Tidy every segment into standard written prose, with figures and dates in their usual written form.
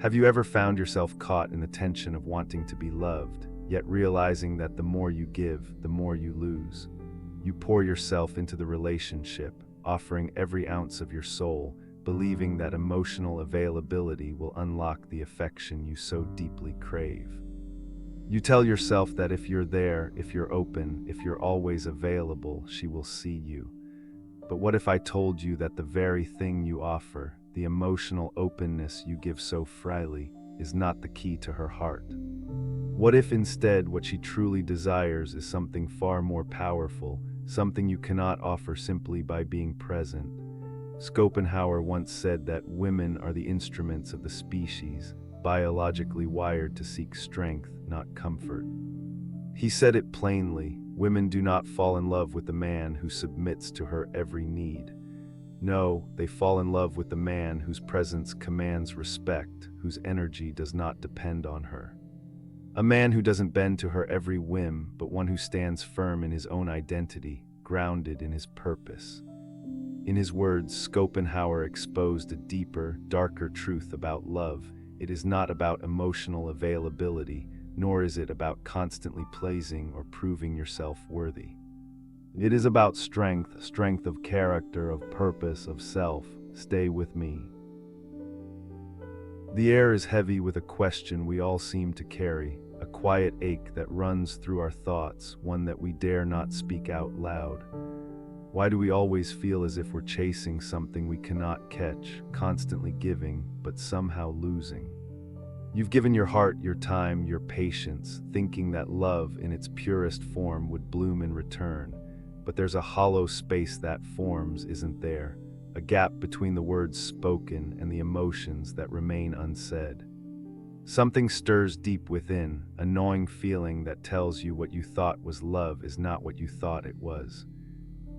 Have you ever found yourself caught in the tension of wanting to be loved, yet realizing that the more you give, the more you lose? You pour yourself into the relationship, offering every ounce of your soul, believing that emotional availability will unlock the affection you so deeply crave. You tell yourself that if you're there, if you're open, if you're always available, she will see you. But what if I told you that the very thing you offer, the emotional openness you give so freely, is not the key to her heart? What if instead what she truly desires is something far more powerful, something you cannot offer simply by being present? Schopenhauer once said that women are the instruments of the species, biologically wired to seek strength, not comfort. He said it plainly: women do not fall in love with the man who submits to her every need. No, they fall in love with the man whose presence commands respect, whose energy does not depend on her. A man who doesn't bend to her every whim, but one who stands firm in his own identity, grounded in his purpose. In his words, Schopenhauer exposed a deeper, darker truth about love. It is not about emotional availability, nor is it about constantly pleasing or proving yourself worthy. It is about strength of character, of purpose, of self. Stay with me. The air is heavy with a question we all seem to carry, a quiet ache that runs through our thoughts, one that we dare not speak out loud. Why do we always feel as if we're chasing something we cannot catch, constantly giving, but somehow losing? You've given your heart, your time, your patience, thinking that love in its purest form would bloom in return. But there's a hollow space that forms, isn't there? A gap between the words spoken and the emotions that remain unsaid. Something stirs deep within, a gnawing feeling that tells you what you thought was love is not what you thought it was.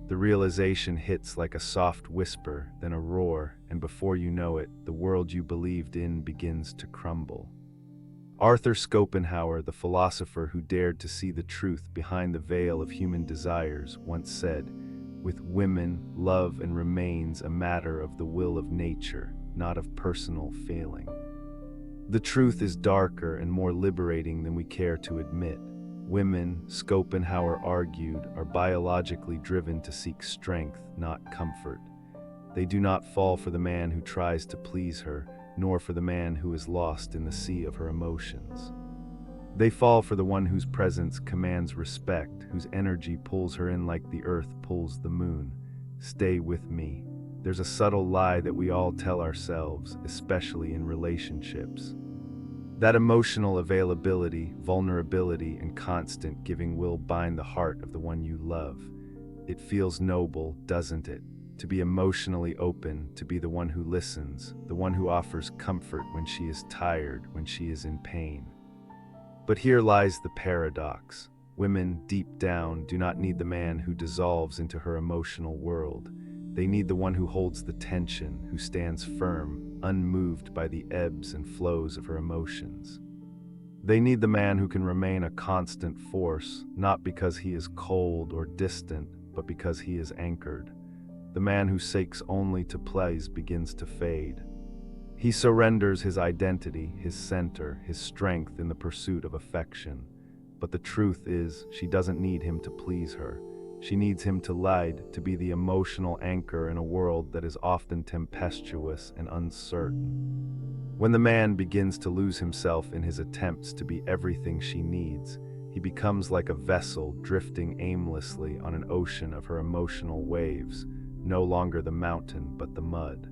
The realization hits like a soft whisper, then a roar, and before you know it, the world you believed in begins to crumble. Arthur Schopenhauer, the philosopher who dared to see the truth behind the veil of human desires, once said, "With women, love and remains a matter of the will of nature, not of personal failing." The truth is darker and more liberating than we care to admit. Women, Schopenhauer argued, are biologically driven to seek strength, not comfort. They do not fall for the man who tries to please her, nor for the man who is lost in the sea of her emotions. They fall for the one whose presence commands respect, whose energy pulls her in like the earth pulls the moon. Stay with me. There's a subtle lie that we all tell ourselves, especially in relationships. That emotional availability, vulnerability, and constant giving will bind the heart of the one you love. It feels noble, doesn't it? To be emotionally open, to be the one who listens, the one who offers comfort when she is tired, when she is in pain. But here lies the paradox. Women, deep down, do not need the man who dissolves into her emotional world. They need the one who holds the tension, who stands firm, unmoved by the ebbs and flows of her emotions. They need the man who can remain a constant force, not because he is cold or distant, but because he is anchored. The man who seeks only to please begins to fade. He surrenders his identity, his center, his strength in the pursuit of affection. But the truth is, she doesn't need him to please her. She needs him to lead, to be the emotional anchor in a world that is often tempestuous and uncertain. When the man begins to lose himself in his attempts to be everything she needs, he becomes like a vessel drifting aimlessly on an ocean of her emotional waves, no longer the mountain but the mud.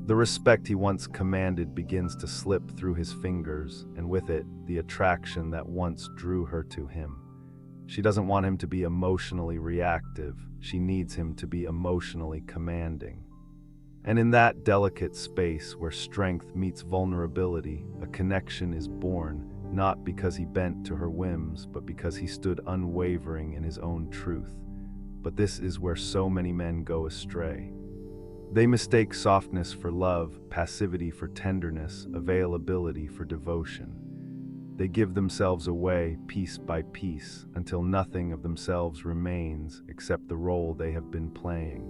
The respect he once commanded begins to slip through his fingers, and with it, the attraction that once drew her to him. She doesn't want him to be emotionally reactive, she needs him to be emotionally commanding. And in that delicate space where strength meets vulnerability, a connection is born, not because he bent to her whims, but because he stood unwavering in his own truth. But this is where so many men go astray. They mistake softness for love, passivity for tenderness, availability for devotion. They give themselves away piece by piece until nothing of themselves remains except the role they have been playing.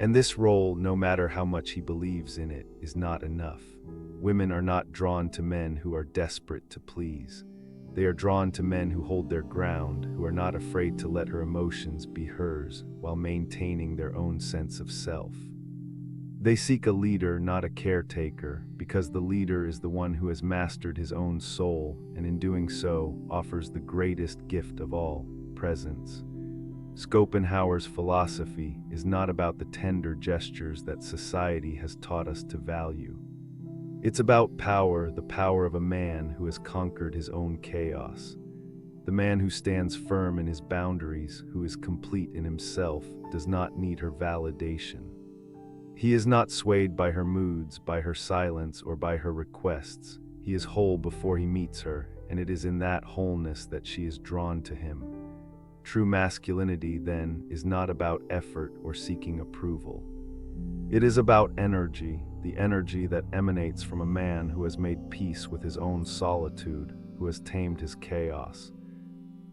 And this role, no matter how much he believes in it, is not enough. Women are not drawn to men who are desperate to please. They are drawn to men who hold their ground, who are not afraid to let her emotions be hers while maintaining their own sense of self. They seek a leader, not a caretaker, because the leader is the one who has mastered his own soul and in doing so offers the greatest gift of all, presence. Schopenhauer's philosophy is not about the tender gestures that society has taught us to value. It's about power, the power of a man who has conquered his own chaos. The man who stands firm in his boundaries, who is complete in himself, does not need her validation. He is not swayed by her moods, by her silence, or by her requests. He is whole before he meets her, and it is in that wholeness that she is drawn to him. True masculinity, then, is not about effort or seeking approval. It is about energy, the energy that emanates from a man who has made peace with his own solitude, who has tamed his chaos.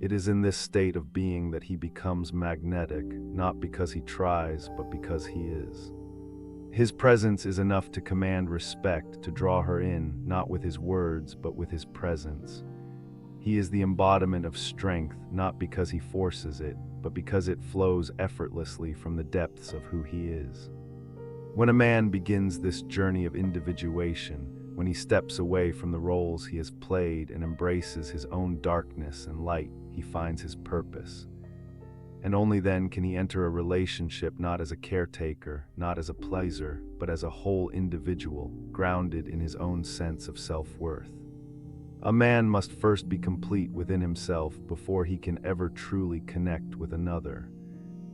It is in this state of being that he becomes magnetic, not because he tries, but because he is. His presence is enough to command respect, to draw her in, not with his words, but with his presence. He is the embodiment of strength, not because he forces it, but because it flows effortlessly from the depths of who he is. When a man begins this journey of individuation, when he steps away from the roles he has played and embraces his own darkness and light, he finds his purpose. And only then can he enter a relationship not as a caretaker, not as a pleaser, but as a whole individual, grounded in his own sense of self-worth. A man must first be complete within himself before he can ever truly connect with another.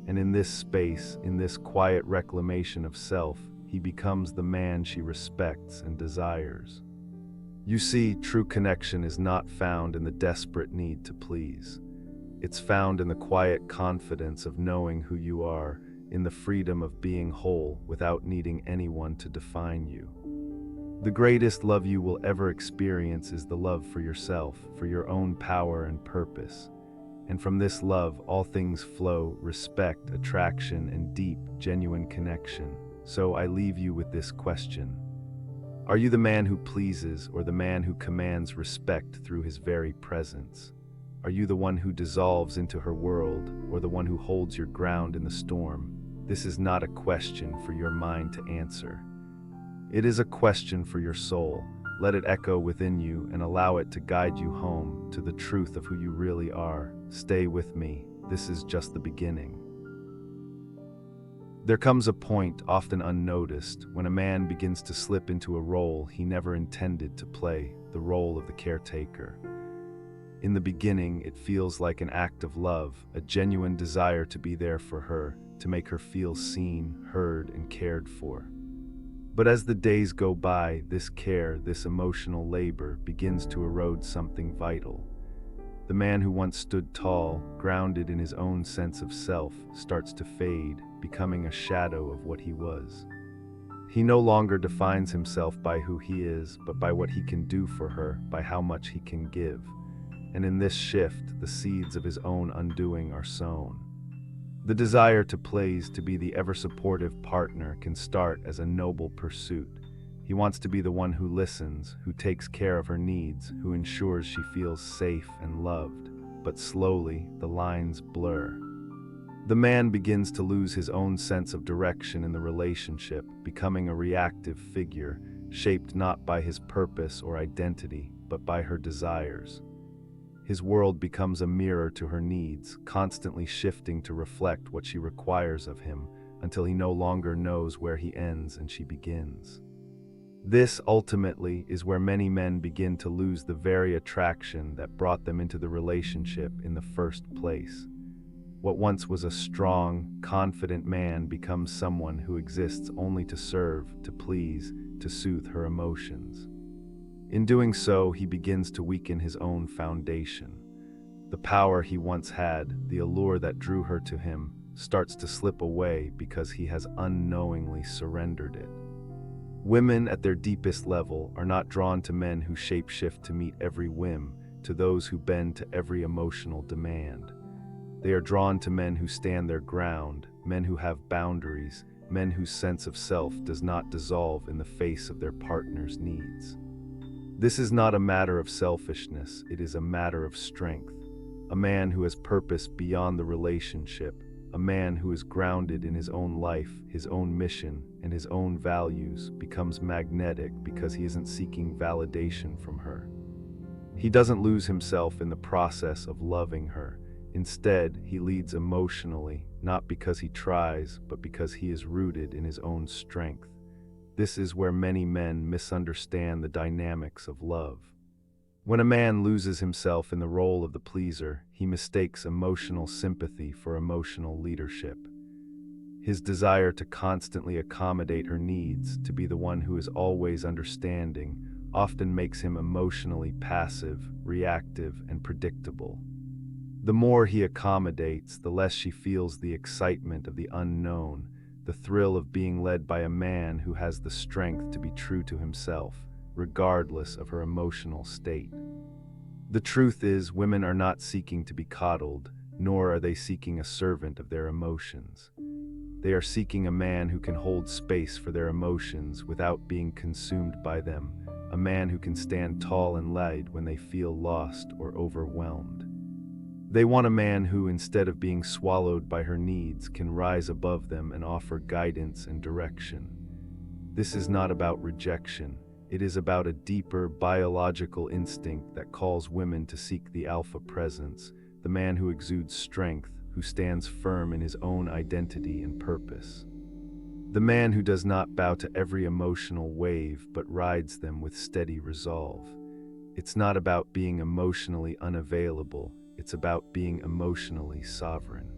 And in this space, in this quiet reclamation of self, he becomes the man she respects and desires. You see, true connection is not found in the desperate need to please. It's found in the quiet confidence of knowing who you are, in the freedom of being whole without needing anyone to define you. The greatest love you will ever experience is the love for yourself, for your own power and purpose. And from this love, all things flow: respect, attraction, and deep, genuine connection. So I leave you with this question. Are you the man who pleases, or the man who commands respect through his very presence? Are you the one who dissolves into her world, or the one who holds your ground in the storm? This is not a question for your mind to answer. It is a question for your soul. Let it echo within you and allow it to guide you home to the truth of who you really are. Stay with me. This is just the beginning. There comes a point, often unnoticed, when a man begins to slip into a role he never intended to play, the role of the caretaker. In the beginning, it feels like an act of love, a genuine desire to be there for her, to make her feel seen, heard, and cared for. But as the days go by, this care, this emotional labor, begins to erode something vital. The man who once stood tall, grounded in his own sense of self, starts to fade, becoming a shadow of what he was. He no longer defines himself by who he is, but by what he can do for her, by how much he can give. And in this shift, the seeds of his own undoing are sown. The desire to please, to be the ever-supportive partner, can start as a noble pursuit. He wants to be the one who listens, who takes care of her needs, who ensures she feels safe and loved. But slowly, the lines blur. The man begins to lose his own sense of direction in the relationship, becoming a reactive figure, shaped not by his purpose or identity, but by her desires. His world becomes a mirror to her needs, constantly shifting to reflect what she requires of him, until he no longer knows where he ends and she begins. This, ultimately, is where many men begin to lose the very attraction that brought them into the relationship in the first place. What once was a strong, confident man becomes someone who exists only to serve, to please, to soothe her emotions. In doing so, he begins to weaken his own foundation. The power he once had, the allure that drew her to him, starts to slip away because he has unknowingly surrendered it. Women at their deepest level are not drawn to men who shapeshift to meet every whim, to those who bend to every emotional demand. They are drawn to men who stand their ground, men who have boundaries, men whose sense of self does not dissolve in the face of their partner's needs. This is not a matter of selfishness, it is a matter of strength. A man who has purpose beyond the relationship, a man who is grounded in his own life, his own mission, and his own values, becomes magnetic because he isn't seeking validation from her. He doesn't lose himself in the process of loving her. Instead, he leads emotionally, not because he tries, but because he is rooted in his own strength. This is where many men misunderstand the dynamics of love. When a man loses himself in the role of the pleaser, he mistakes emotional sympathy for emotional leadership. His desire to constantly accommodate her needs, to be the one who is always understanding, often makes him emotionally passive, reactive, and predictable. The more he accommodates, the less she feels the excitement of the unknown, the thrill of being led by a man who has the strength to be true to himself, regardless of her emotional state. The truth is, women are not seeking to be coddled, nor are they seeking a servant of their emotions. They are seeking a man who can hold space for their emotions without being consumed by them, a man who can stand tall and light when they feel lost or overwhelmed. They want a man who, instead of being swallowed by her needs, can rise above them and offer guidance and direction. This is not about rejection. It is about a deeper biological instinct that calls women to seek the alpha presence, the man who exudes strength, who stands firm in his own identity and purpose. The man who does not bow to every emotional wave but rides them with steady resolve. It's not about being emotionally unavailable. It's about being emotionally sovereign.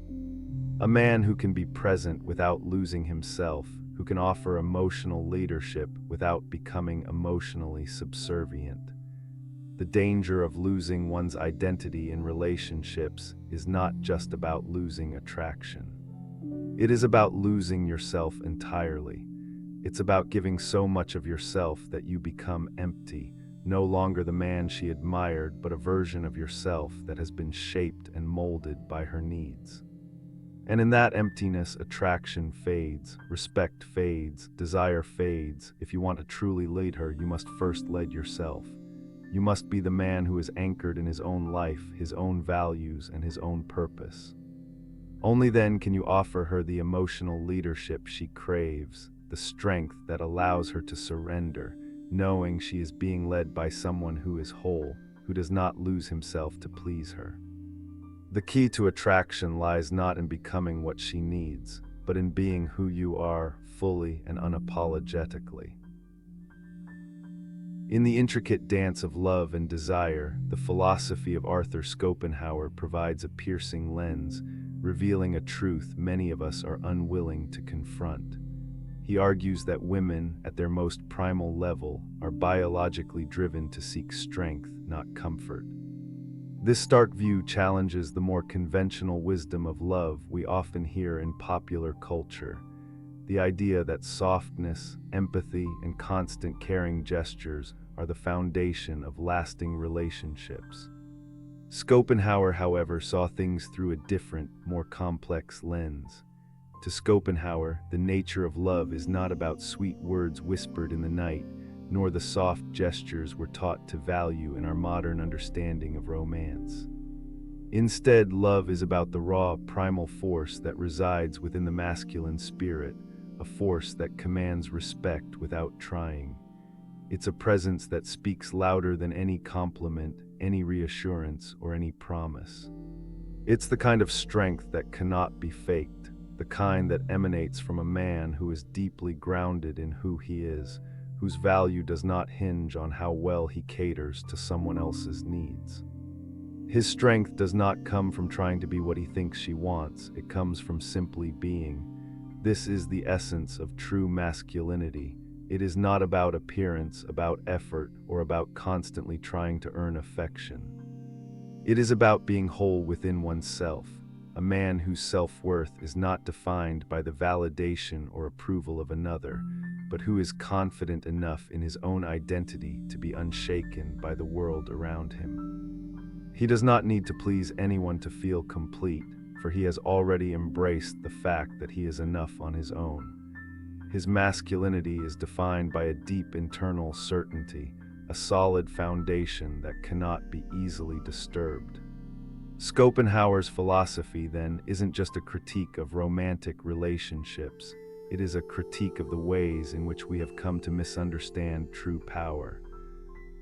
A man who can be present without losing himself, who can offer emotional leadership without becoming emotionally subservient. The danger of losing one's identity in relationships is not just about losing attraction. It is about losing yourself entirely. It's about giving so much of yourself that you become empty, no longer the man she admired, but a version of yourself that has been shaped and molded by her needs. And in that emptiness, attraction fades, respect fades, desire fades. If you want to truly lead her, you must first lead yourself. You must be the man who is anchored in his own life, his own values, and his own purpose. Only then can you offer her the emotional leadership she craves, the strength that allows her to surrender, knowing she is being led by someone who is whole, who does not lose himself to please her. The key to attraction lies not in becoming what she needs, but in being who you are, fully and unapologetically. In the intricate dance of love and desire, the philosophy of Arthur Schopenhauer provides a piercing lens, revealing a truth many of us are unwilling to confront. He argues that women, at their most primal level, are biologically driven to seek strength, not comfort. This stark view challenges the more conventional wisdom of love we often hear in popular culture. The idea that softness, empathy, and constant caring gestures are the foundation of lasting relationships. Schopenhauer, however, saw things through a different, more complex lens. To Schopenhauer, the nature of love is not about sweet words whispered in the night, nor the soft gestures we're taught to value in our modern understanding of romance. Instead, love is about the raw, primal force that resides within the masculine spirit, a force that commands respect without trying. It's a presence that speaks louder than any compliment, any reassurance, or any promise. It's the kind of strength that cannot be faked, the kind that emanates from a man who is deeply grounded in who he is, whose value does not hinge on how well he caters to someone else's needs. His strength does not come from trying to be what he thinks she wants, it comes from simply being. This is the essence of true masculinity. It is not about appearance, about effort, or about constantly trying to earn affection. It is about being whole within oneself, a man whose self-worth is not defined by the validation or approval of another, but who is confident enough in his own identity to be unshaken by the world around him. He does not need to please anyone to feel complete, for he has already embraced the fact that he is enough on his own. His masculinity is defined by a deep internal certainty, a solid foundation that cannot be easily disturbed. Schopenhauer's philosophy, then, isn't just a critique of romantic relationships. It is a critique of the ways in which we have come to misunderstand true power.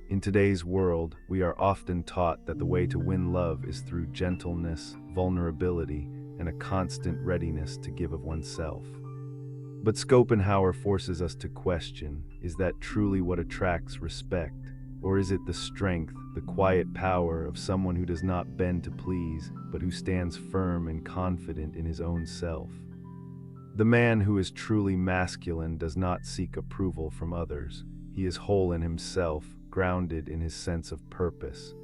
In today's world, we are often taught that the way to win love is through gentleness, vulnerability, and a constant readiness to give of oneself. But Schopenhauer forces us to question, is that truly what attracts respect? Or is it the strength, the quiet power of someone who does not bend to please, but who stands firm and confident in his own self? The man who is truly masculine does not seek approval from others. He is whole in himself, grounded in his sense of purpose.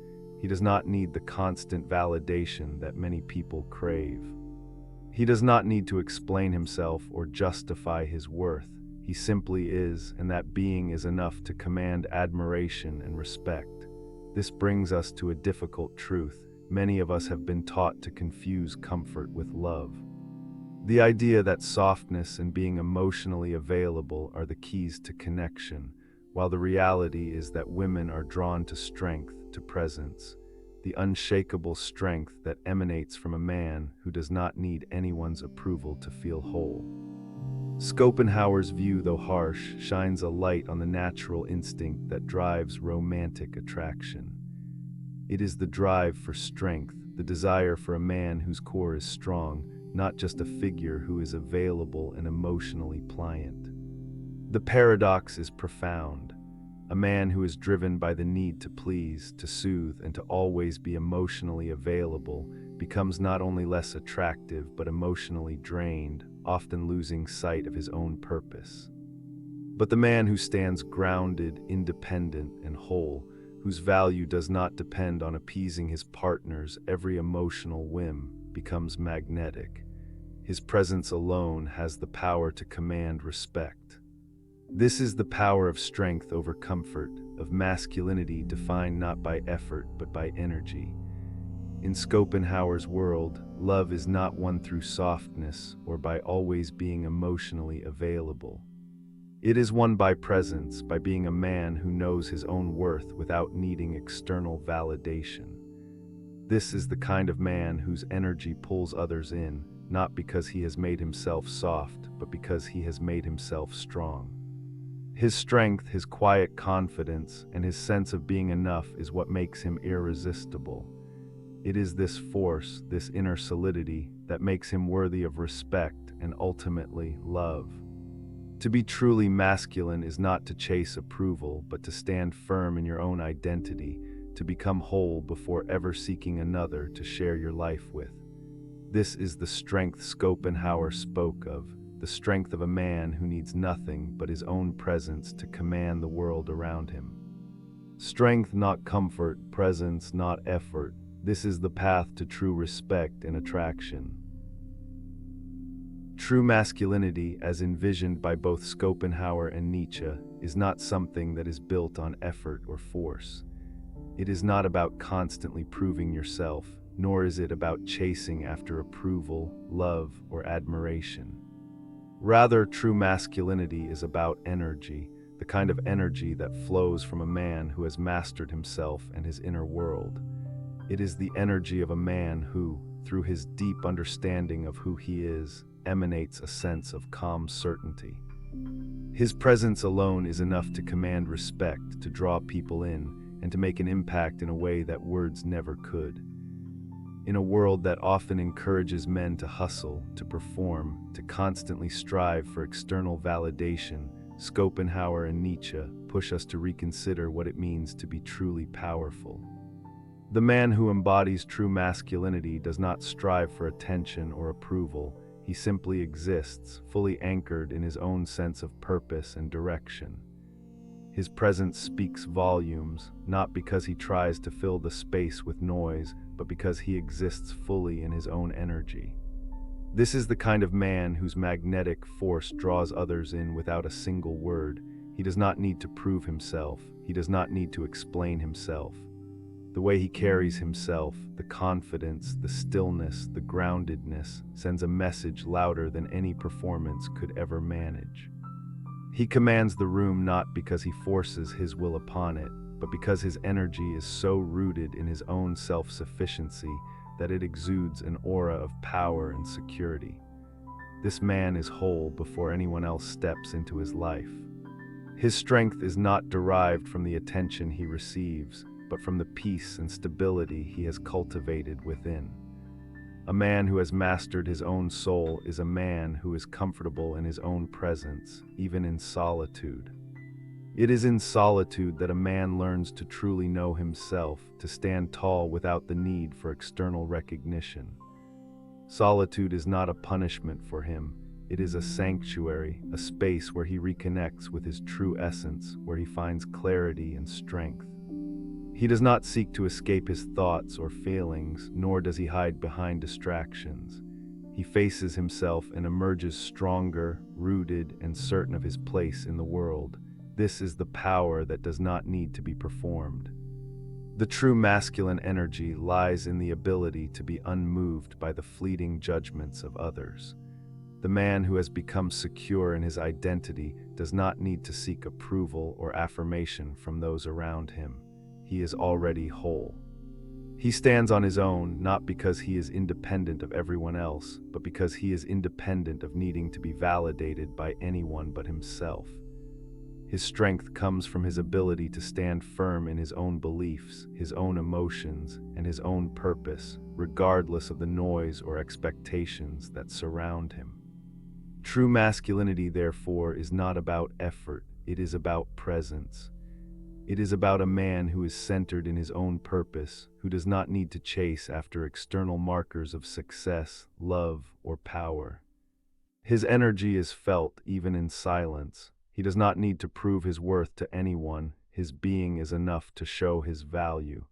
He does not need the constant validation that many people crave. He does not need to explain himself or justify his worth. He simply is, and that being is enough to command admiration and respect. This brings us to a difficult truth. Many of us have been taught to confuse comfort with love. The idea that softness and being emotionally available are the keys to connection, while the reality is that women are drawn to strength, to presence, the unshakable strength that emanates from a man who does not need anyone's approval to feel whole. Schopenhauer's view, though harsh, shines a light on the natural instinct that drives romantic attraction. It is the drive for strength, the desire for a man whose core is strong, not just a figure who is available and emotionally pliant. The paradox is profound. A man who is driven by the need to please, to soothe, and to always be emotionally available becomes not only less attractive but emotionally drained, often losing sight of his own purpose. But the man who stands grounded, independent, and whole, whose value does not depend on appeasing his partner's every emotional whim, becomes magnetic. His presence alone has the power to command respect. This is the power of strength over comfort, of masculinity defined not by effort but by energy. In Schopenhauer's world, love is not won through softness or by always being emotionally available. It is won by presence, by being a man who knows his own worth without needing external validation. This is the kind of man whose energy pulls others in, not because he has made himself soft, but because he has made himself strong. His strength, his quiet confidence, and his sense of being enough is what makes him irresistible. It is this force, this inner solidity, that makes him worthy of respect and ultimately love. To be truly masculine is not to chase approval, but to stand firm in your own identity, to become whole before ever seeking another to share your life with. This is the strength Schopenhauer spoke of, the strength of a man who needs nothing but his own presence to command the world around him. Strength, not comfort; presence, not effort. This is the path to true respect and attraction. True masculinity, as envisioned by both Schopenhauer and Nietzsche, is not something that is built on effort or force. It is not about constantly proving yourself, nor is it about chasing after approval, love, or admiration. Rather, true masculinity is about energy, the kind of energy that flows from a man who has mastered himself and his inner world. It is the energy of a man who, through his deep understanding of who he is, emanates a sense of calm certainty. His presence alone is enough to command respect, to draw people in, and to make an impact in a way that words never could. In a world that often encourages men to hustle, to perform, to constantly strive for external validation, Schopenhauer and Nietzsche push us to reconsider what it means to be truly powerful. The man who embodies true masculinity does not strive for attention or approval. He simply exists, fully anchored in his own sense of purpose and direction. His presence speaks volumes, not because he tries to fill the space with noise, but because he exists fully in his own energy. This is the kind of man whose magnetic force draws others in without a single word. He does not need to prove himself. He does not need to explain himself. The way he carries himself, the confidence, the stillness, the groundedness, sends a message louder than any performance could ever manage. He commands the room not because he forces his will upon it, but because his energy is so rooted in his own self-sufficiency that it exudes an aura of power and security. This man is whole before anyone else steps into his life. His strength is not derived from the attention he receives, but from the peace and stability he has cultivated within. A man who has mastered his own soul is a man who is comfortable in his own presence, even in solitude. It is in solitude that a man learns to truly know himself, to stand tall without the need for external recognition. Solitude is not a punishment for him. It is a sanctuary, a space where he reconnects with his true essence, where he finds clarity and strength. He does not seek to escape his thoughts or feelings, nor does he hide behind distractions. He faces himself and emerges stronger, rooted, and certain of his place in the world. This is the power that does not need to be performed. The true masculine energy lies in the ability to be unmoved by the fleeting judgments of others. The man who has become secure in his identity does not need to seek approval or affirmation from those around him. He is already whole. He stands on his own, not because he is independent of everyone else, but because he is independent of needing to be validated by anyone but himself. His strength comes from his ability to stand firm in his own beliefs, his own emotions, and his own purpose, regardless of the noise or expectations that surround him. True masculinity, therefore, is not about effort, it is about presence. It is about a man who is centered in his own purpose, who does not need to chase after external markers of success, love, or power. His energy is felt even in silence. He does not need to prove his worth to anyone. His being is enough to show his value.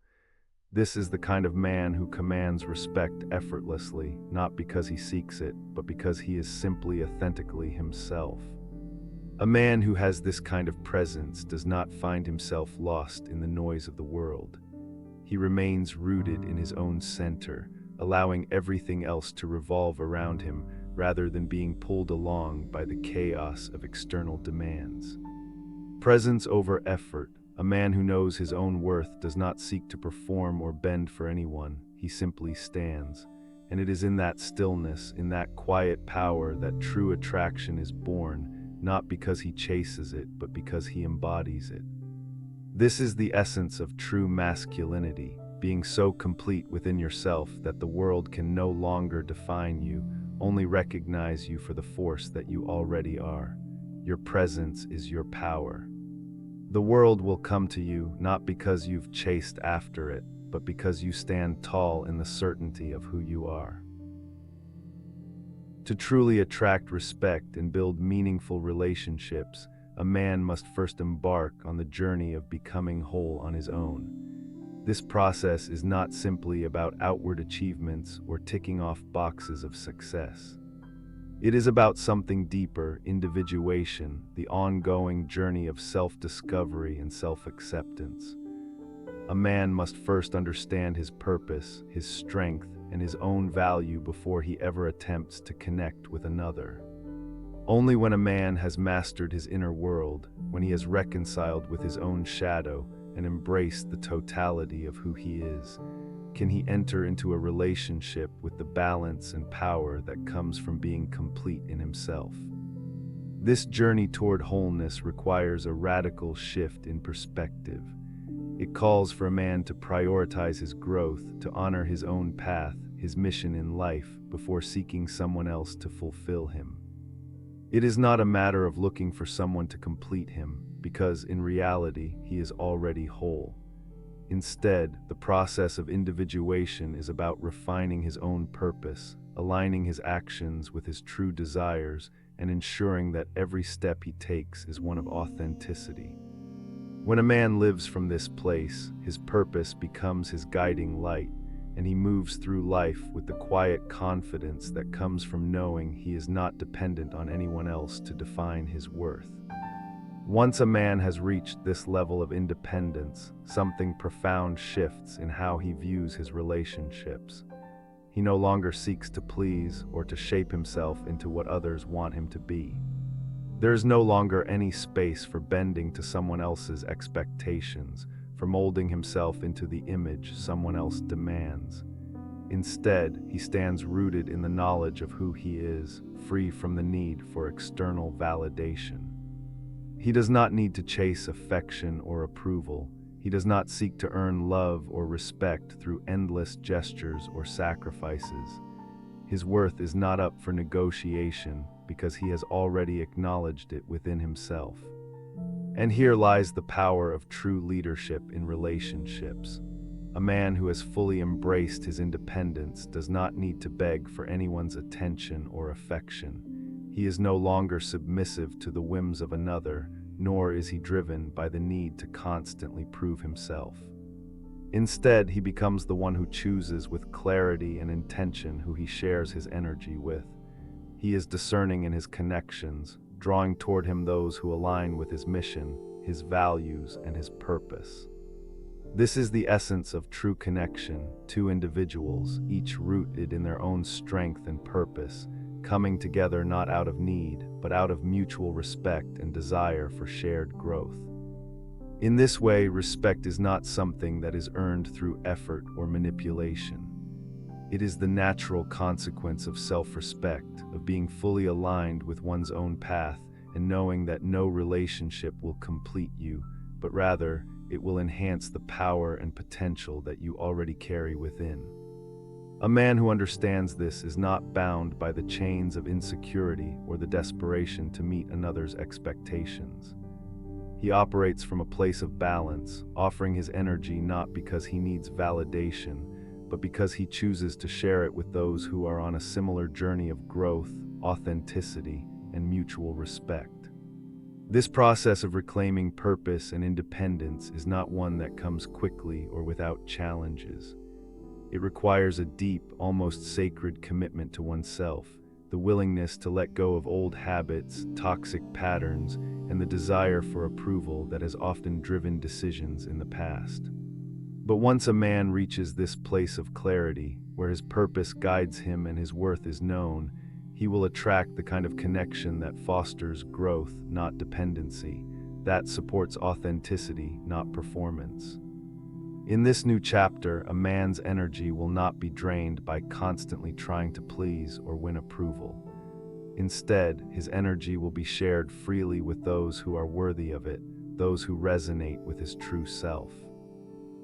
This is the kind of man who commands respect effortlessly, not because he seeks it, but because he is simply authentically himself. A man who has this kind of presence does not find himself lost in the noise of the world. He remains rooted in his own center, allowing everything else to revolve around him rather than being pulled along by the chaos of external demands. Presence over effort. A man who knows his own worth does not seek to perform or bend for anyone. He simply stands. And it is in that stillness, in that quiet power, that true attraction is born, not because he chases it, but because he embodies it. This is the essence of true masculinity, being so complete within yourself that the world can no longer define you, only recognize you for the force that you already are. Your presence is your power. The world will come to you not because you've chased after it, but because you stand tall in the certainty of who you are. To truly attract respect and build meaningful relationships, a man must first embark on the journey of becoming whole on his own. This process is not simply about outward achievements or ticking off boxes of success. It is about something deeper, individuation, the ongoing journey of self-discovery and self-acceptance. A man must first understand his purpose, his strength, and his own value before he ever attempts to connect with another. Only when a man has mastered his inner world, when he has reconciled with his own shadow and embraced the totality of who he is, can he enter into a relationship with the balance and power that comes from being complete in himself. This journey toward wholeness requires a radical shift in perspective. It calls for a man to prioritize his growth, to honor his own path, his mission in life, before seeking someone else to fulfill him. It is not a matter of looking for someone to complete him, because in reality, he is already whole. Instead, the process of individuation is about refining his own purpose, aligning his actions with his true desires, and ensuring that every step he takes is one of authenticity. When a man lives from this place, his purpose becomes his guiding light, and he moves through life with the quiet confidence that comes from knowing he is not dependent on anyone else to define his worth. Once a man has reached this level of independence, something profound shifts in how he views his relationships. He no longer seeks to please or to shape himself into what others want him to be. There is no longer any space for bending to someone else's expectations, for molding himself into the image someone else demands. Instead, he stands rooted in the knowledge of who he is, free from the need for external validation. He does not need to chase affection or approval. He does not seek to earn love or respect through endless gestures or sacrifices. His worth is not up for negotiation because he has already acknowledged it within himself. And here lies the power of true leadership in relationships. A man who has fully embraced his independence does not need to beg for anyone's attention or affection. He is no longer submissive to the whims of another, nor is he driven by the need to constantly prove himself. Instead, he becomes the one who chooses with clarity and intention who he shares his energy with. He is discerning in his connections, drawing toward him those who align with his mission, his values, and his purpose. This is the essence of true connection, two individuals, each rooted in their own strength and purpose, coming together not out of need, but out of mutual respect and desire for shared growth. In this way, respect is not something that is earned through effort or manipulation. It is the natural consequence of self-respect, of being fully aligned with one's own path and knowing that no relationship will complete you, but rather, it will enhance the power and potential that you already carry within. A man who understands this is not bound by the chains of insecurity or the desperation to meet another's expectations. He operates from a place of balance, offering his energy not because he needs validation, but because he chooses to share it with those who are on a similar journey of growth, authenticity, and mutual respect. This process of reclaiming purpose and independence is not one that comes quickly or without challenges. It requires a deep, almost sacred commitment to oneself, the willingness to let go of old habits, toxic patterns, and the desire for approval that has often driven decisions in the past. But once a man reaches this place of clarity, where his purpose guides him and his worth is known, he will attract the kind of connection that fosters growth, not dependency, that supports authenticity, not performance. In this new chapter, a man's energy will not be drained by constantly trying to please or win approval. Instead, his energy will be shared freely with those who are worthy of it, those who resonate with his true self.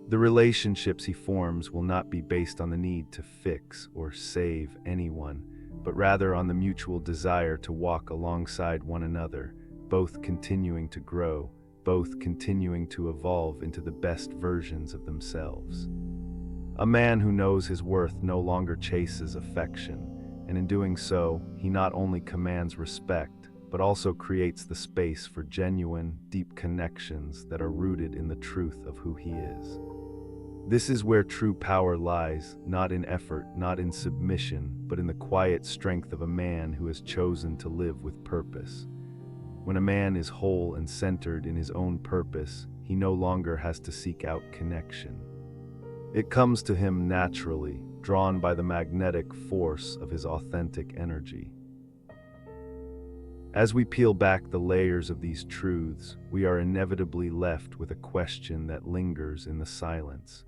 The relationships he forms will not be based on the need to fix or save anyone, but rather on the mutual desire to walk alongside one another, both continuing to grow, both continuing to evolve into the best versions of themselves. A man who knows his worth no longer chases affection, and in doing so, he not only commands respect, but also creates the space for genuine, deep connections that are rooted in the truth of who he is. This is where true power lies, not in effort, not in submission, but in the quiet strength of a man who has chosen to live with purpose. When a man is whole and centered in his own purpose, he no longer has to seek out connection. It comes to him naturally, drawn by the magnetic force of his authentic energy. As we peel back the layers of these truths, we are inevitably left with a question that lingers in the silence.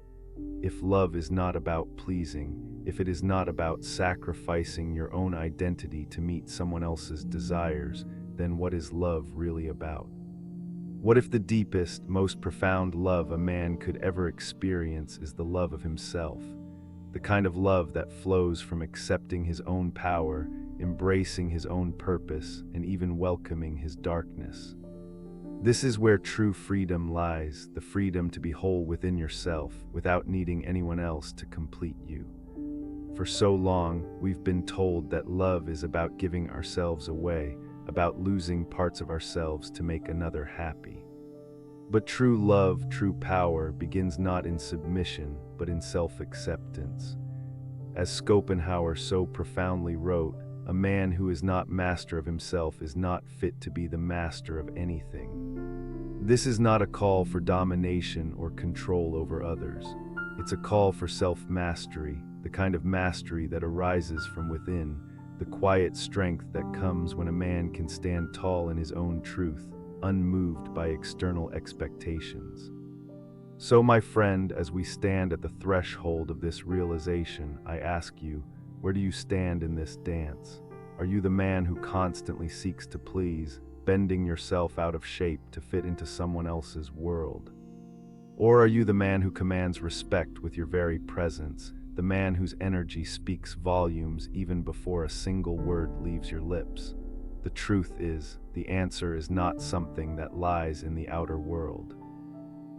If love is not about pleasing, if it is not about sacrificing your own identity to meet someone else's desires, then what is love really about? What if the deepest, most profound love a man could ever experience is the love of himself? The kind of love that flows from accepting his own power, embracing his own purpose, and even welcoming his darkness. This is where true freedom lies, the freedom to be whole within yourself without needing anyone else to complete you. For so long, we've been told that love is about giving ourselves away, about losing parts of ourselves to make another happy. But true love, true power, begins not in submission, but in self-acceptance. As Schopenhauer so profoundly wrote, a man who is not master of himself is not fit to be the master of anything. This is not a call for domination or control over others. It's a call for self-mastery, the kind of mastery that arises from within, the quiet strength that comes when a man can stand tall in his own truth, unmoved by external expectations. So, my friend, as we stand at the threshold of this realization, I ask you, where do you stand in this dance? Are you the man who constantly seeks to please, bending yourself out of shape to fit into someone else's world? Or are you the man who commands respect with your very presence, the man whose energy speaks volumes even before a single word leaves your lips? The truth is, the answer is not something that lies in the outer world.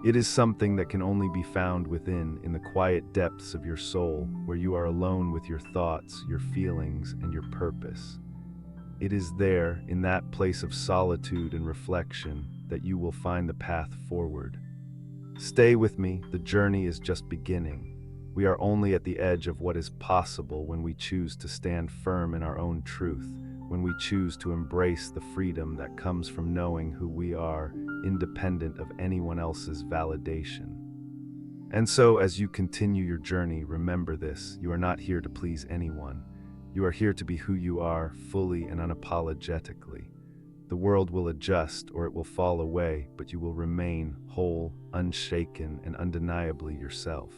It is something that can only be found within, in the quiet depths of your soul, where you are alone with your thoughts, your feelings, and your purpose. It is there, in that place of solitude and reflection, that you will find the path forward. Stay with me, the journey is just beginning. We are only at the edge of what is possible when we choose to stand firm in our own truth, when we choose to embrace the freedom that comes from knowing who we are, independent of anyone else's validation. And so, as you continue your journey, remember this: you are not here to please anyone. You are here to be who you are, fully and unapologetically. The world will adjust or it will fall away, but you will remain whole, unshaken, and undeniably yourself.